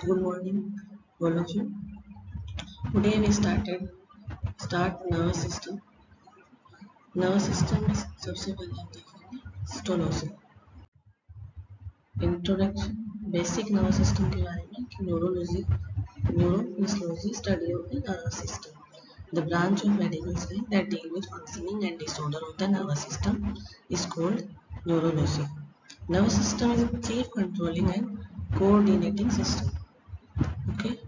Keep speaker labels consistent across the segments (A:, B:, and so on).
A: Good morning, all of you. Today we start nervous system. Nervous system is सबसे पहले हम देखेंगे histology. Introduction. Basic nervous system के बारे में कि neurophysiology study of the nervous system. The branch of medical science that deal with functioning and disorder of the nervous system is called neurology. Nervous system is a chief controlling and coordinating system. Okay.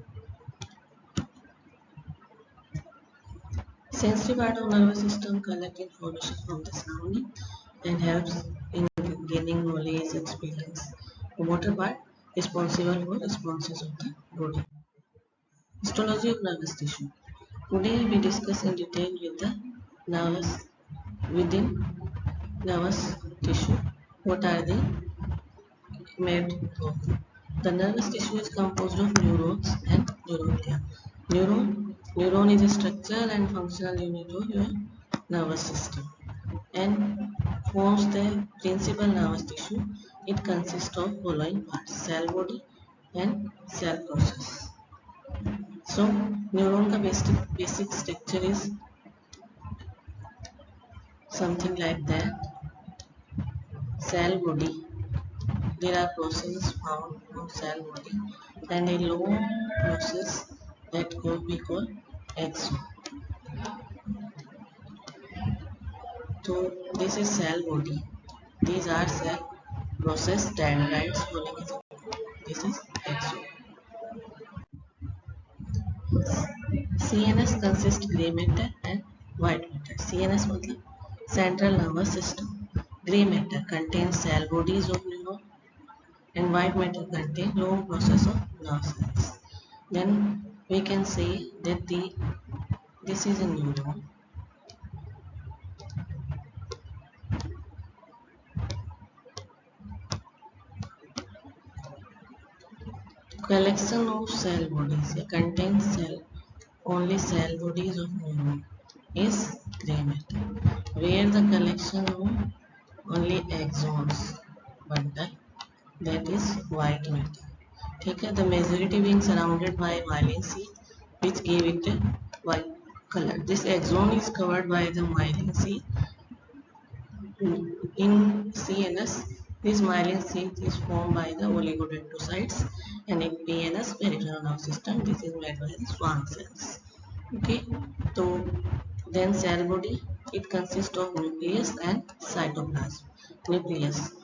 A: Sensory part of nervous system collect information from the surrounding and helps in gaining knowledge experience. The motor part responsible for responses of the body. Histology of nervous tissue. Today we discuss in detail with the nervous within nervous tissue. What are they made of? The nervous tissue is composed of neurons and neuroglia. Neuron is a structural and functional unit of your nervous system and forms the principal nervous tissue. It consists of following parts: cell body and cell process. So, neuron का basic structure is something like that. Cell body. There are processes found on cell body and a long process that we call axon. So this is cell body. These are cell process dendrites. This is axon. CNS consists grey matter and white matter. CNS मतलब central nervous system. Grey matter contains cell bodies of neuron and white matter contains long process of nerve cells. Then we can say that this is a neuron. Collection of cell bodies contains only cell bodies of neuron is grey matter, where the collection of only axons bundle that is white matter. ठीक है, the majority being surrounded by myelin sheath which give it a white color. This axon is covered by the myelin sheath. In CNS, this myelin sheath is formed by the oligodendrocytes, and in PNS, peripheral nerve system, this is made by the Schwann cells. Okay, so then cell body, it consists of nucleus and cytoplasm. Nucleus,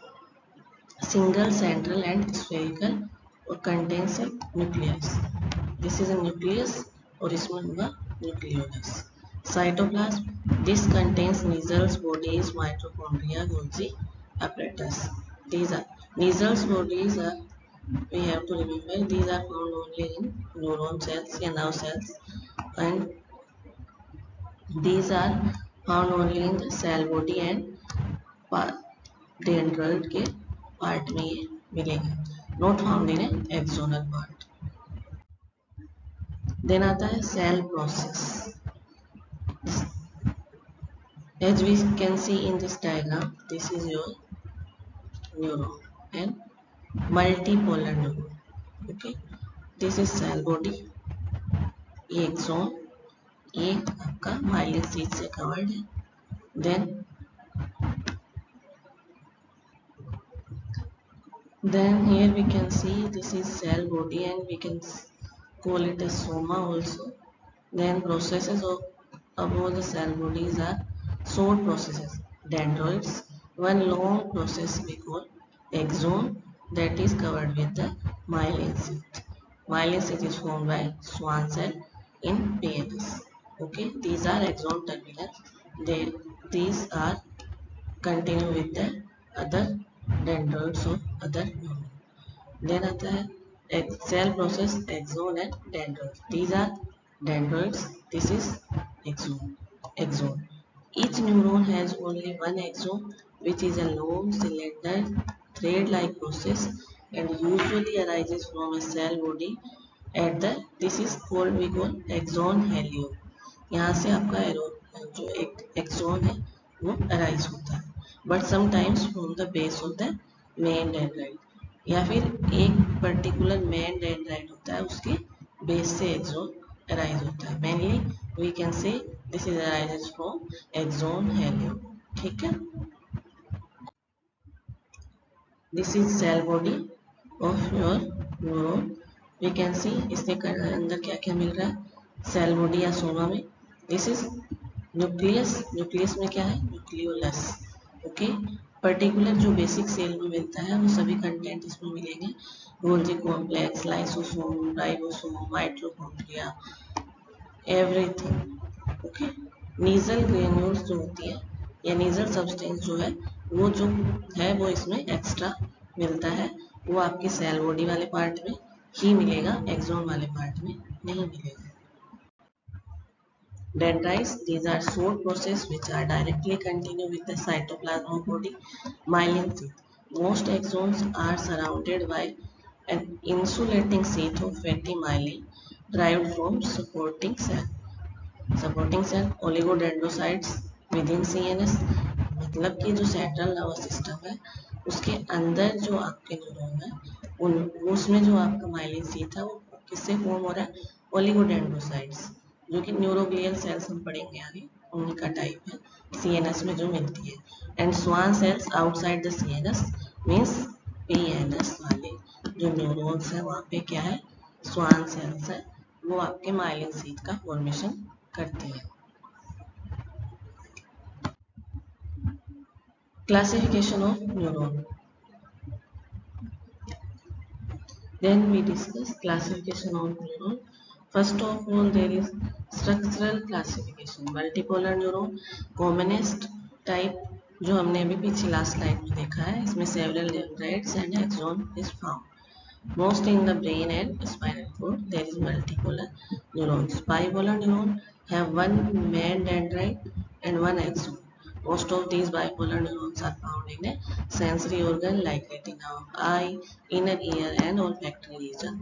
A: single, central, and spherical, or contains a nucleus. This is a nucleus, और इसमें होगा nucleolus. Cytoplasm, this contains cells, bodies, mitochondria, Golgi apparatus. These are cells, bodies are, we have to remember, these are found only in neuron cells and nerve cells, and these are found only in the cell body and dendroid के part में ये मिलेगा, not found in an axonal part. Then आता है cell process. As we can see in this diagram, this is your neuron and multipolar neuron. Okay, this is cell body. ये axon, ये आपका myelin sheath से covered है. Then here we can see this is cell body and we can call it a soma also. Then processes of above the cell bodies are short processes, dendroids. One long process we call axon that is covered with the myelin sheath. Myelin sheath is formed by Schwann cell in PNS. Okay, these are axon terminals. These are continue with the other dendroids of other neuron. Then आता है cell process, axon and dendroids. These are dendroids. This is axon. Each neuron has only one axon, which is a long cylinder thread-like process and usually arises from a cell body at the, this is called, we call axon helio. यहाँ से आपका जो एक axon है वो arise होता है, but sometimes from the base of the main dendrite. या फिर एक पर्टिकुलर मेन डेंड्राइट होता है, उसके बेस से एक्सोन अराइज होता है। Mainly we can say this is arises from axon hillock. ठीक है, this is cell body of your neuron. We can see इसके अंदर क्या क्या मिल रहा है सेल बॉडी या सोमा में। This is nucleus. न्यूक्लियस में क्या है न्यूक्लियोलस। ओके, पर्टिकुलर जो बेसिक सेल में मिलता है वो सभी कंटेंट इसमें मिलेंगे। Golgi complex, lysosome, ribosome, mitochondria, everything. Okay, nasal granules जो होती है या नीजल सब्सटेंस जो है वो जो है वो इसमें एक्स्ट्रा मिलता है। वो आपके सेल बॉडी वाले पार्ट में ही मिलेगा, एक्सोन वाले पार्ट में नहीं मिलेगा। Dendrites, these are short process which are directly continue with the cytoplasm of body. Myelin sheath. Most axons are surrounded by an insulating sheath of fatty myelin derived from supporting cell. Supporting cell oligodendrocytes within CNS, मतलब कि जो central nervous system है उसके अंदर जो आपके neuron है उन उसमें जो आपका माइलिन शीथ है वो किससे फॉर्म हो रहा है ओलिगोडेंड्रोसाइट्स, जो कि न्यूरोग्लियल सेल्स हम पढ़ेंगे आगे, उन्हीं का टाइप है सीएनएस में जो मिलती है। And Schwann cells outside the CNS means PNS वाले जो न्यूरॉन्स है वहाँ पे क्या है स्वान सेल्स है, वो आपके माइलिन शीथ का फॉर्मेशन करती है। Classification of neuron, then we discuss classification of neuron. First of all there is structural classification, multipolar neuron commonest type जो हमने अभी पिछली लास्ट स्लाइड में देखा है, इसमें several dendrites and axon is found. Most in the brain and spinal cord there is multipolar neurons. Bipolar neuron have one main dendrite and one axon. Most of these bipolar neurons are found in a sensory organ like retina of eye, inner ear and olfactory region.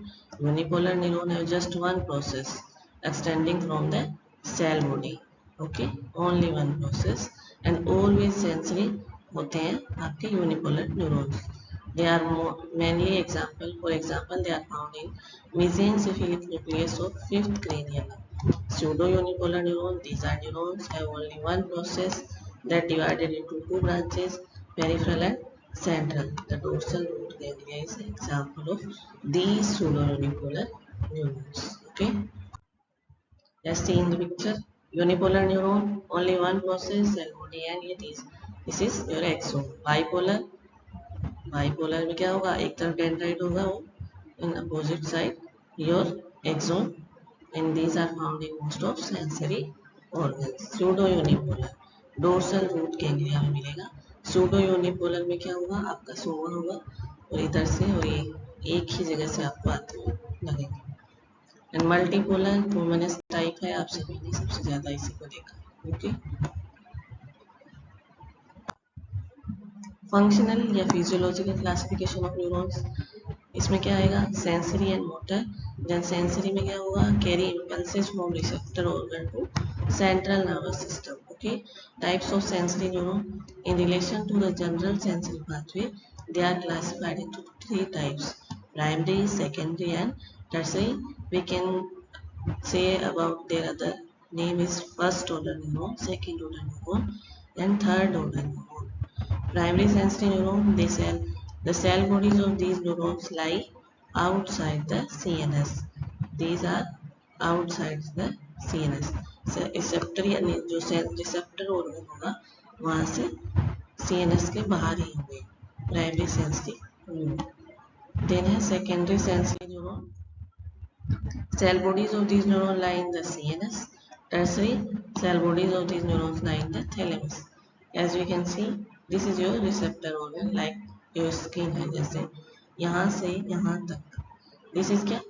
A: Unipolar neuron have just one process extending from the cell body. Okay, only one process and always sensory होते हैं आपके unipolar neurons. They are mainly example. For example, they are found in mesencephalic nucleus of fifth cranial. Pseudo-unipolar neuron. These are neurons have only one process that divided into two branches, peripheral and central. The dorsal root ganglia is an example of these pseudo-unipolar neurons. Okay. Let's see in the picture. Unipolar neuron, only one process, cell body, and this is your axon. Bipolar. Bipolar में क्या होगा एक तरफ dendrite होगा वो in opposite side your axon and these are found in most of sensory organs. Pseudo unipolar dorsal root ganglia में मिलेगा। Pseudo unipolar में क्या होगा आपका सोमा होगा और इधर से और ये एक ही जगह से आपको आते हुए लगेंगे। एंड मल्टीपोलर कॉमनेस्ट टाइप है, आप सभी ने सबसे ज्यादा इसी को देखा। ओके, फंक्शनल या फिजियोलॉजिकल क्लासिफिकेशन ऑफ न्यूरॉन्स, इसमें क्या आएगा sensory and motor. Then sensory में क्या होगा carry impulses from receptor organ to central nervous system. Okay, types of sensory neuron in relation to the general sensory pathway they are classified into three types, primary, secondary and tertiary. We can say about their other name is first order neuron, second order neuron and third order neuron. Primary sensory neuron, the cell bodies of these neurons lie outside the CNS. These are outside the CNS. Receptor यानी जो receptor organ होगा वहाँ से CNS के बाहर ही होंगे primary sensory neuron. Then है secondary sensory neuron, cell bodies of these neurons lie in the CNS. Tertiary, cell bodies of these neurons lie in the thalamus. As we can see, this is your receptor organ like your skin है, जैसे यहाँ से यहाँ तक। This is क्या?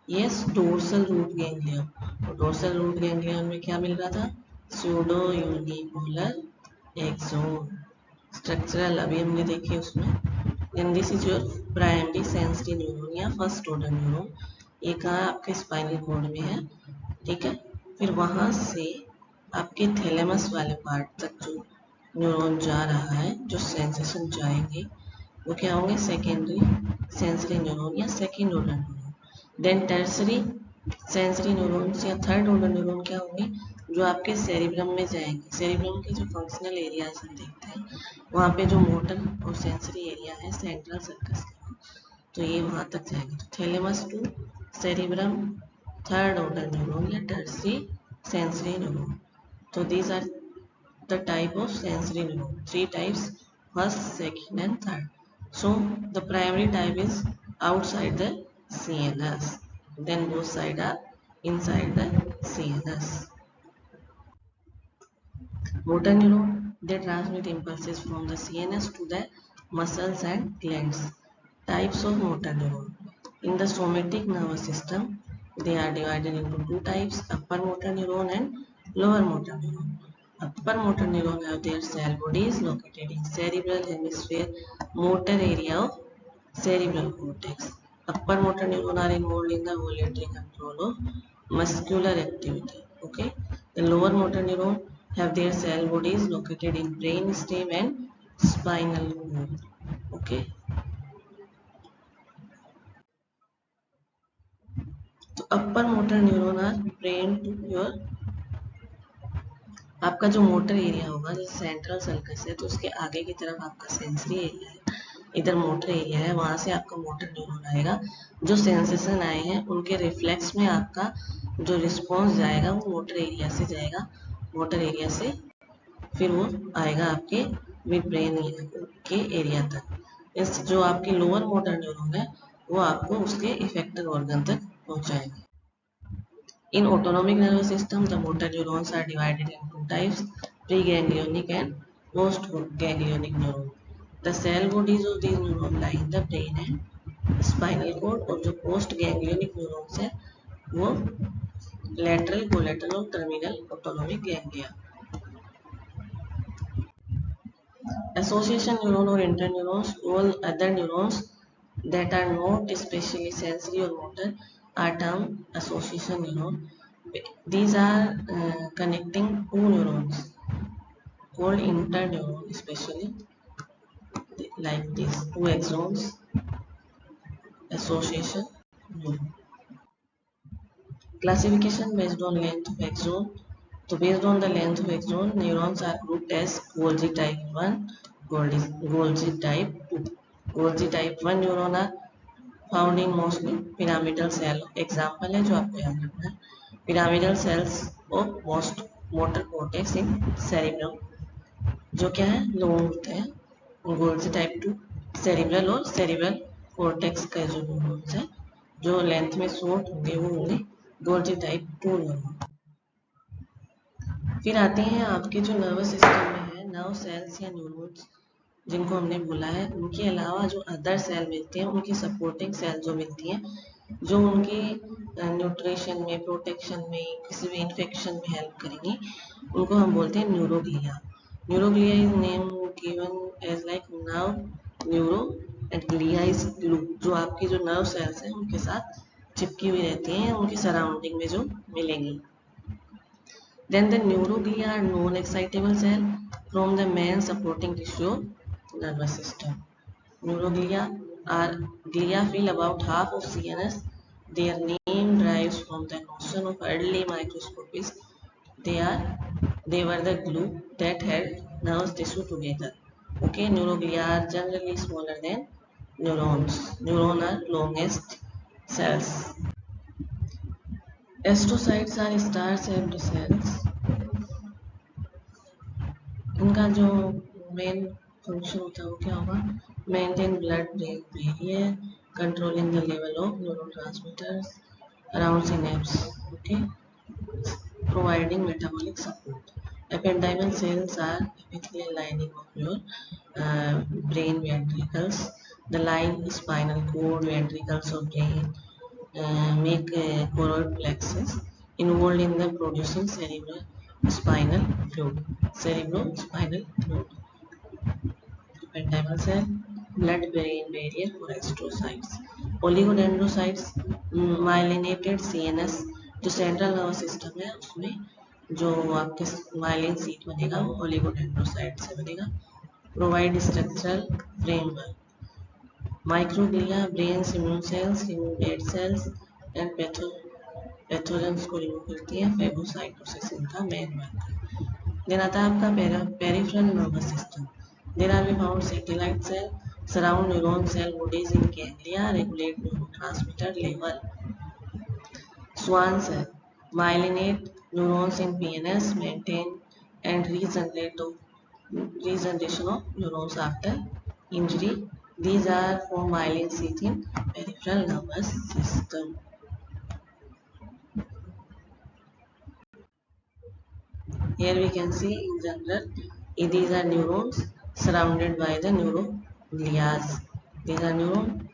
A: Yes, dorsal root ganglion. और dorsal root ganglion में क्या मिल रहा था? Pseudo unipolar axon. Structural अभी हमने देखी उसमें। Then this is your primary sensory neuron या first order neuron. ये कहाँ आपके स्पाइनल कॉर्ड में है, ठीक है। फिर वहाँ से आपके थैलेमस वाले पार्ट तक जो न्यूरॉन जा रहा है, जो सेंसेशन जाएंगे वो क्या होंगे, सेकेंडरी सेंसरी न्यूरॉन या second order neuron. Then tertiary sensory neurons या थर्ड ऑर्डर न्यूरॉन क्या होंगे, जो आपके सेरिब्रम में जाएंगे। सेरिब्रम के जो फंक्शनल एरियाज हम देखते हैं वहाँ पे जो मोटर और सेंसरी एरिया है सेंट्रल सर्कस के, तो ये वहाँ तक जाएंगे। तो thalamus to cerebrum third order neuron या टर्सरी सेंसरी न्यूरॉन। तो these are the type of sensory neuron, three types, first, second and third. So the primary type is outside the CNS, then both sides are inside the CNS. Motor neuron, they transmit impulses from the CNS to the muscles and glands. Types of motor neuron. In the somatic nervous system, they are divided into two types, upper motor neuron and lower motor neuron. Upper motor neuron have their cell bodies located in cerebral hemisphere, motor area of cerebral cortex. Upper motor neuron are involved in the voluntary control of muscular activity. Okay. The lower motor neuron have their cell bodies located in brain stem and spinal cord. Okay. तो upper motor neuron are trained to your, आपका जो motor area होगा जैसे central sulcus है तो उसके आगे की तरफ आपका सेंसरी एरिया है, इधर मोटर एरिया है, वहां से आपका मोटर न्यूरॉन आएगा। जो सेंसेशन आए हैं उनके रिफ्लेक्स में आपका जो रिस्पॉन्स जाएगा वो मोटर एरिया से जाएगा, मोटर एरिया से फिर वो आएगा आपके मिड ब्रेन के एरिया तक। इस जो आपके लोअर मोटर न्यूरॉन है वो आपको उसके इफेक्टर ऑर्गन तक पहुंचाएगा। In autonomic nervous system, the motor neurons are divided into two types, preganglionic and postganglionic neuron. The cell bodies of these neurons lie in the brain and spinal cord, और जो postganglionic neurons है वो lateral, collateral और terminal autonomic ganglia. Association neuron or interneurons, all other neurons that are not especially sensory or motor are termed association neuron. These are connecting two neurons called interneuron, especially like these two axons, association neuron. Classification based on length of axon. So based on the length of axon, neurons are grouped as Golgi type 1, Golgi type 2. Golgi type 1 neuron are found in mostly pyramidal cell. Example है जो आपको याद रखना है, pyramidal cells of most motor cortex in cerebrum, जो क्या है लोग होते हैं। गोल्जी टाइप 2 सेरिब्रल और सेरिब्रल कॉर्टेक्स का जो न्यूरॉन्स है जो लेंथ में शॉर्ट होंगे वो होंगे गोल्जी टाइप 2 न्यूरॉन। फिर आते हैं आपके जो नर्वस सिस्टम में है नर्व सेल्स या न्यूरॉन्स जिनको हमने बोला है, उनके अलावा जो अदर सेल मिलते हैं उनकी सपोर्टिंग सेल जो मिलती हैं जो उनकी न्यूट्रिशन में, प्रोटेक्शन में, किसी भी इन्फेक्शन में हेल्प करेंगी, उनको हम बोलते हैं neuroglia. Neuroglia is name given as like nerve neuro and glia is glue, जो आपकी जो नर्व सेल्स हैं उनके साथ चिपकी हुई रहती हैं, उनकी सराउंडिंग में जो मिलेंगी। Then the neuroglia are non-excitable cell from the main supporting tissue of nervous system. Neuroglia are glia fill about half of CNS. Their name derives from the notion of early microscopists. They were the glue that held nervous tissue together. Okay, neuroglia are generally smaller than neurons. Neurons are longest cells. Astrocytes are star-shaped cells. इनका जो main function होता है वो क्या होगा, maintain blood brain barrier, controlling the level of neurotransmitters around synapse, okay, providing metabolic support. Ependymal cells are epithelial lining of your brain ventricles. The line spinal cord ventricles of brain make choroid plexus involved in the producing cerebrospinal fluid. Cerebrospinal fluid. Ependymal cell, blood-brain barrier for astrocytes. Oligodendrocytes, myelinated CNS, जो central nervous system है उसमें जो आपके myelin seat बनेगा वो oligodendrocyte से बनेगा. Provide structural framework. Microglia, brains, immune cells, remove dead cells and pathogens को रिमूव करती है. फेगोसाइटोसिस इनका मेन वर्क. देन आता है आपका peripheral nervous system. There are be found satellite cell surround neuron cell bodies in ganglia, regulate neurotransmitter level. Schwann cell myelinate neurons in PNS, maintain and regeneration of neurons after injury. These are for myelin sheath in peripheral nervous system. Here we can see in general, these are neurons surrounded by the neuroglia. These are neuron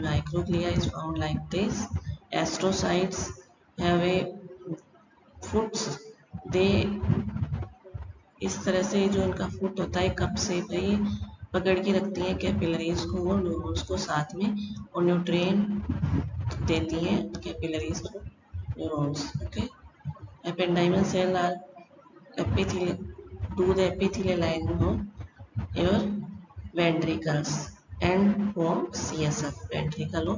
A: microglia is found like this. Astrocytes have a foots. They इस तरह से जो इनका foot होता है cup से ये पकड़ के रखती हैं कैपिलरीज को और न्यूरॉन्स को साथ में और न्यूट्रिएंट देती हैं कैपिलरीज को neurons. Okay. Ependymal cell are epithelial do the epithelial lining of your ventricles and form CSF. ventricle और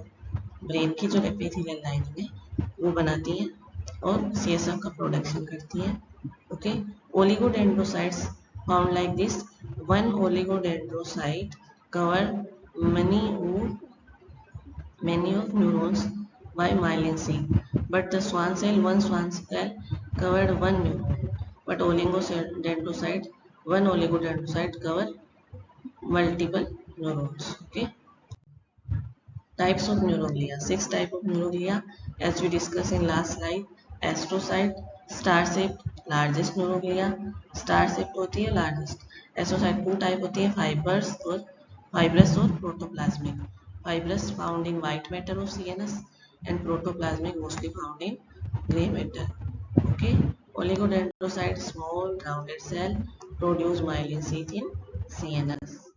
A: ब्रेन की जो epithelial lining है वो बनाती है और CSF का प्रोडक्शन करती है. Okay. Oligodendrocytes found like this. One oligodendrocyte cover many of neurons by myelin sheath, but the one Schwann cell covered one neuron. But one oligodendrocyte cover multiple neurons. Okay. Types of neuroglia. 6 type of neuroglia as we discussed in last slide. Astrocyte, star-shaped, largest neuroglia. Star-shaped होती है largest. Astrocyte 2 type होती है fibrous और protoplasmic. Fibrous found in white matter of CNS and protoplasmic mostly found in gray matter. Okay. Oligodendrocyte, small rounded cell, produce myelin sheath in CNS.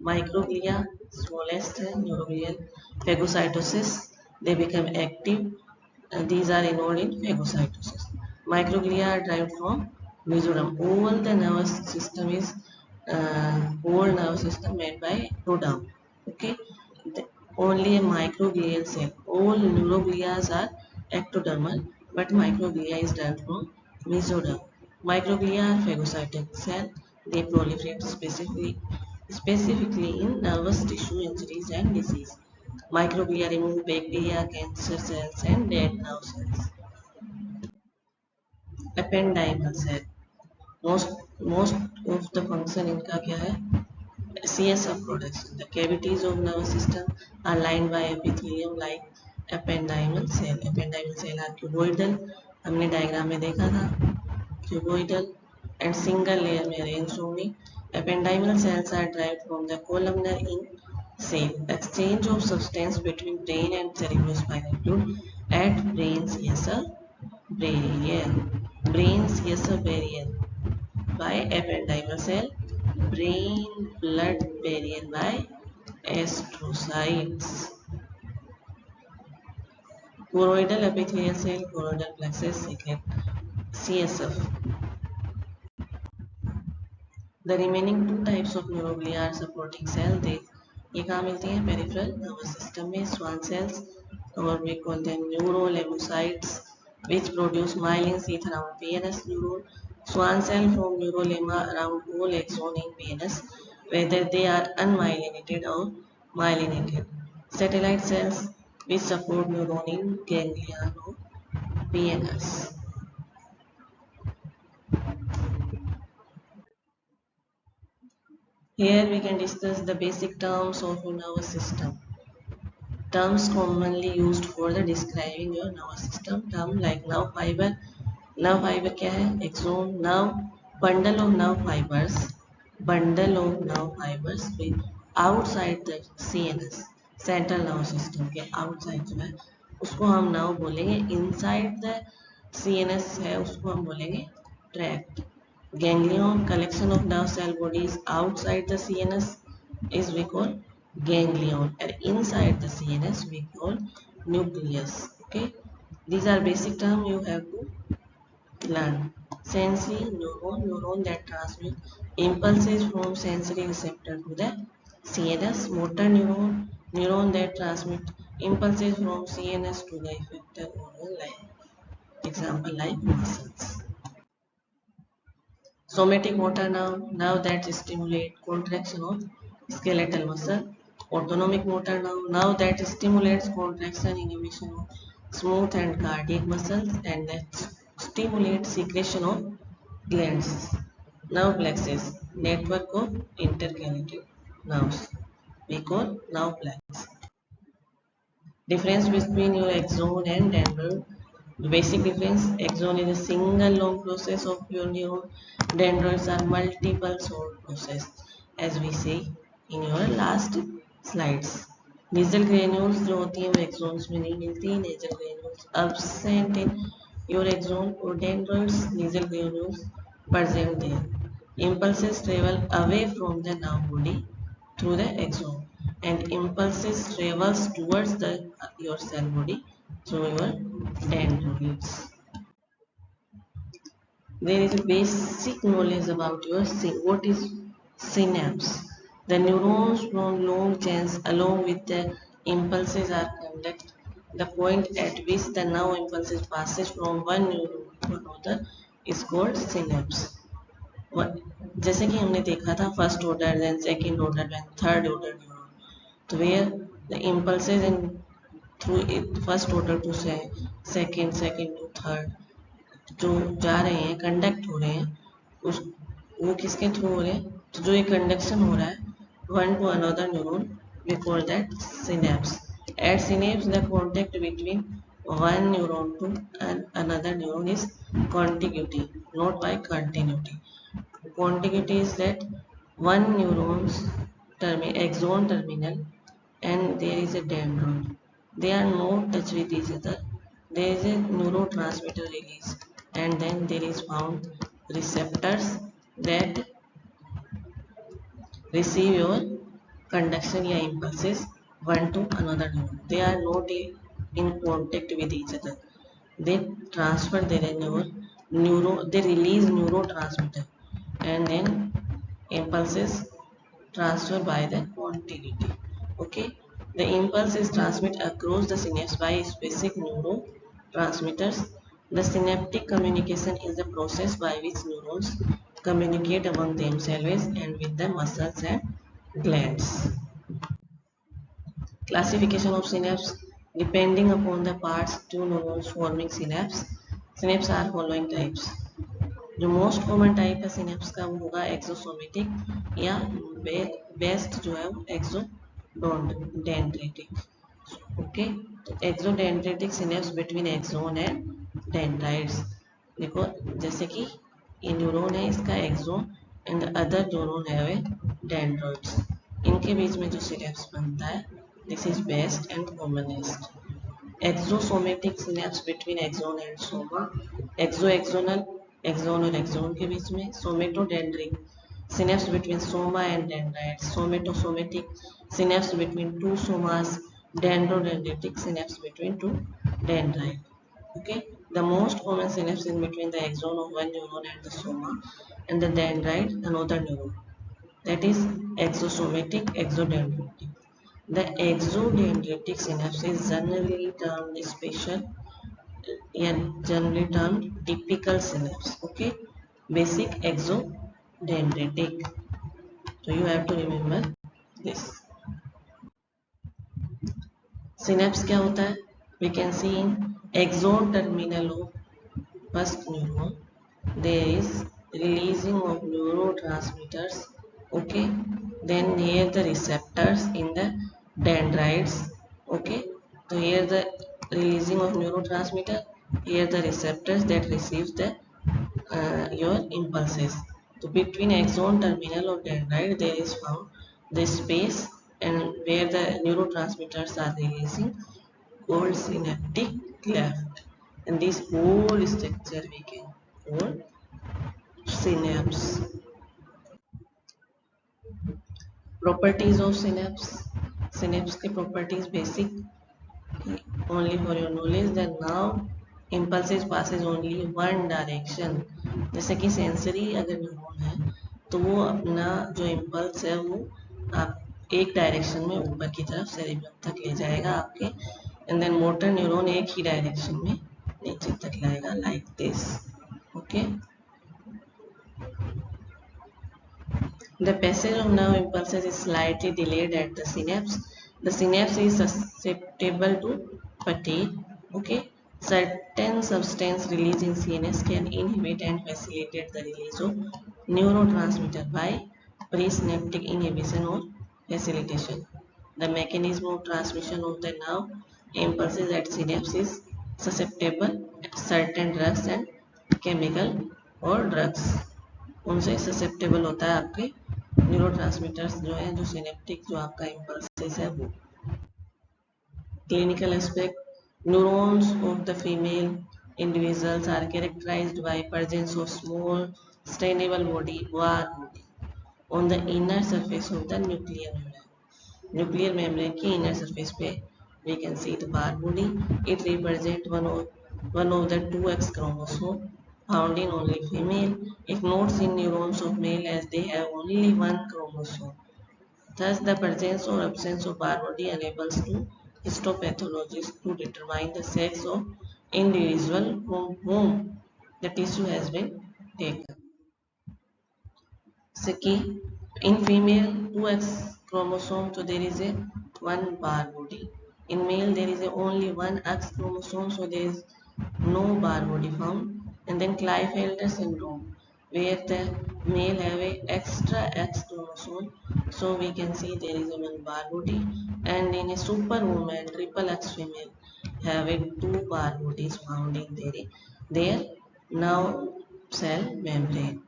A: Microglia, smallest neuroglial phagocytosis. They become active. These are involved in phagocytosis. Microglia are derived from mesoderm. All the nervous system is whole nervous system made by ectoderm. Okay. Only a microglial cell. All neuroglia are ectodermal, but microglia is derived from mesoderm. Microglia are phagocytic cell. They proliferate specifically in nervous tissue injuries and disease. Microglia remove bacteria, cancer cells, and dead nerve cells. Ependymal cell. Most of the function इनका क्या है? CSF production. The cavities of nervous system are lined by epithelium like ependymal cell. Ependymal cell are cuboidal. हमने diagram में देखा था. Cuboidal and single layer में arranged होंगी. Ependymal cells are derived from the columnar in shape. Exchange of substance between brain and cerebrospinal fluid at brain CSF barrier. Brain CSF barrier by ependymal cell. Brain blood barrier by astrocytes. Choroidal epithelial cell, choroidal plexus secrete CSF. The remaining 2 types of neuroglia are supporting cell. ये कहाँ मिलती हैं? Peripheral nervous system में. Schwann cells or we call them neuroleucocytes which produce myelin sheath around PNS neuron. Schwann cell form neurolemma around whole axon in PNS, whether they are unmyelinated or myelinated. Satellite cells which support neuron in ganglia of PNS. Here we can discuss the basic terms of your nervous system. Terms commonly used for the describing your nervous system. Term like nerve fiber. Nerve fiber क्या है? Axon. Nerve, bundle of nerve fibers. Bundle of nerve fibers with outside the CNS, central nervous system के outside जो है उसको हम nerve बोलेंगे. Inside the CNS है उसको हम बोलेंगे tract. Ganglion, collection of nerve cell bodies outside the CNS is we call ganglion, and inside the CNS we call nucleus. Okay, these are basic terms you have to learn. Sensory neuron that transmit impulses from sensory receptor to the CNS, motor neuron that transmit impulses from CNS to the effector organ, like example like muscles. Somatic motor nerve that stimulate contraction of skeletal muscle. Autonomic motor nerve that stimulates contraction inhibition of smooth and cardiac muscles, and that stimulates secretion of glands. Nerve plexus, network of interconnected nerves, we call nerve plexus. Difference between your axon and dendron. The basic difference: axon is a single long process of your neuron. Dendrons are multiple short process, as we say in your last slides. Nasal granules जो होती हैं वो axons में नहीं मिलती. Nasal granules absent in your axon or dendrons. Nasal granules present there. Impulses travel away from the nerve body through the axon, and impulses travels towards the your cell body through your dendrites. There is a basic knowledge about your what is synapse. The neurons from long chains along with the impulses are conduct. The point at which the nerve impulses passes from one neuron to another is called synapse. जैसे कि हमने देखा था first order then second order then third order neuron, तो where the impulses in through first order to second second to third जो जा रहे हैं कंडक्ट हो रहे हैं उस वो किसके थ्रू हो रहे हैं, तो जो ये कंडक्शन हो रहा है one to another neuron, we call that synapse. At synapse, the contact between one neuron to another neuron is contiguity, not by continuity. Contiguity is that one neuron's axon terminal and there is a dendron. They are not touch with each other. There is a neurotransmitter release, and then there is found receptors that receive your conduction या impulses one to another neuron. They are not in contact with each other. They transfer their they release neurotransmitter, and then impulses transfer by the contiguity. Okay, the impulse is transmitted across the synapse by specific neurotransmitters. The synaptic communication is the process by which neurons communicate among themselves and with the muscles and glands. Classification of synapse depending upon the parts two neurons forming synapse. Synapse are following types. जो most common type है synapse का वो होगा एक्सोसोमेटिक या best जो है वो axodendritic. Okay, तो axodendritic synapse between axon and dendrites. देखो जैसे कि ये न्यूरॉन है इसका एक्सोन एंड अदर न्यूरॉन है वे डेंड्राइट्स. इनके बीच में जो सिनेप्स बनता है this is best and commonest. Axosomatic synapse between axon and soma. Axonal axon और एक्सोन के बीच में. Somatodendritic synapse between soma and dendrites. Somatosomatic synapse between two somas. Dendrodendritic synapse between two dendrite. Okay, the most common synapse in between the axon of one neuron and the soma and the dendrite another neuron, that is exosomatic exodendritic. The exodendritic synapse is generally termed special and generally termed typical synapse. Okay, basic exodendritic, so you have to remember this. Synapse क्या होता है? We can see in axon terminal of first neuron there is releasing of neurotransmitters. Okay, then here the receptors in the dendrites. Okay, so here the releasing of neurotransmitter, here the receptors that receives the your impulses. So between axon terminal of dendrite there is found the space and where the neurotransmitters are releasing called synaptic cleft, and this whole structure we can call synapse. Properties of synapse. Synapse के properties basic, only for your knowledge. The nerve impulses passes only one direction. जैसे कि sensory अगर neuron है तो वो अपना जो impulse है वो आप एक डायरेक्शन में ऊपर की तरफ सेरिब्रम तक ले जाएगा आपके, एंड देन मोटर न्यूरॉन एक ही डायरेक्शन में नीचे तक लाएगा, like this. Okay. The passage of nerve impulses is slightly delayed at the synapse. The synapse is susceptible to fatigue. Okay. Certain substance released in CNS can inhibit and facilitate the release of neurotransmitter by presynaptic inhibition or facilitation. The mechanism of transmission of the nerve impulses at synapse is susceptible to certain drugs and chemical or drugs. उनसे susceptible होता है आपके neurotransmitters जो है, जो synaptic जो आपका impulses है वो. Clinical aspect. Neurons of the female individuals are characterized by presence of small stainable body var body on the inner surface of the nuclear membrane. Nuclear membrane की inner surface पे we can see the var body. It represents one of the two X chromosome found in only female. It notes in neurons of male as they have only one chromosome. Thus, the presence or absence of var body enables to histopathologists to determine the sex of individual from whom the tissue has been taken. Second, in female, 2X chromosome, so there is a one bar body. In male, there is only one X chromosome, so there is no bar body found. And then Klinefelter syndrome, where the male have a extra X chromosome, so we can see there is a one bar body. And in a superwoman, triple X female, have a two bar bodies found in their nerve cell membrane.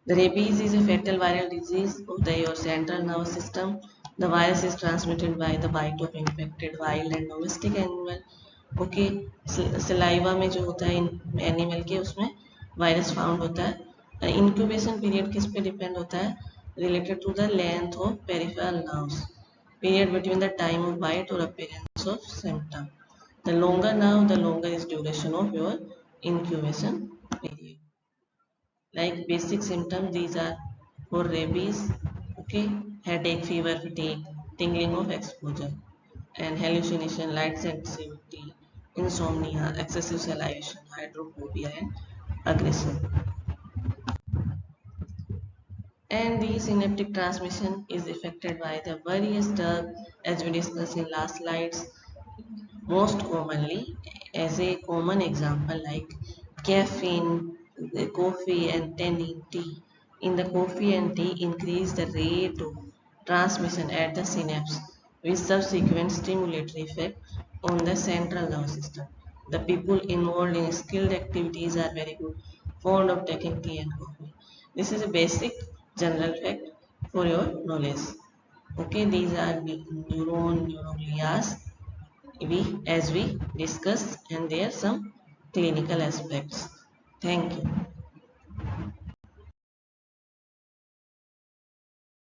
A: The rabies is a fatal viral disease of your central nervous system. The virus is transmitted by the bite of infected wild and domestic animal. Okay. Saliva में जो होता है animal के, उसमें virus found होता है. Incubation period किस पे डिपेंड होता है? Related to the length of peripheral nerves, period between the time of bite और appearance of symptom. The longer nerve, the longer is duration of your incubation period. Like basic symptoms, these are for rabies. Okay. Headache, fever, fatigue, tingling of exposure, and hallucination, light sensitivity, insomnia, excessive salivation, hydrophobia, and aggression. And the synaptic transmission is affected by the various drugs as we discussed in last slides. Most commonly, as a common example, like caffeine, the coffee and tannin tea. In the coffee and tea, increase the rate of transmission at the synapse with subsequent stimulatory effect on the central nervous system. The people involved in skilled activities are very good fond of taking tea and coffee. This is a basic general fact for your knowledge. Okay, these are neuroglias as we discussed, and there are some clinical aspects. Thank you.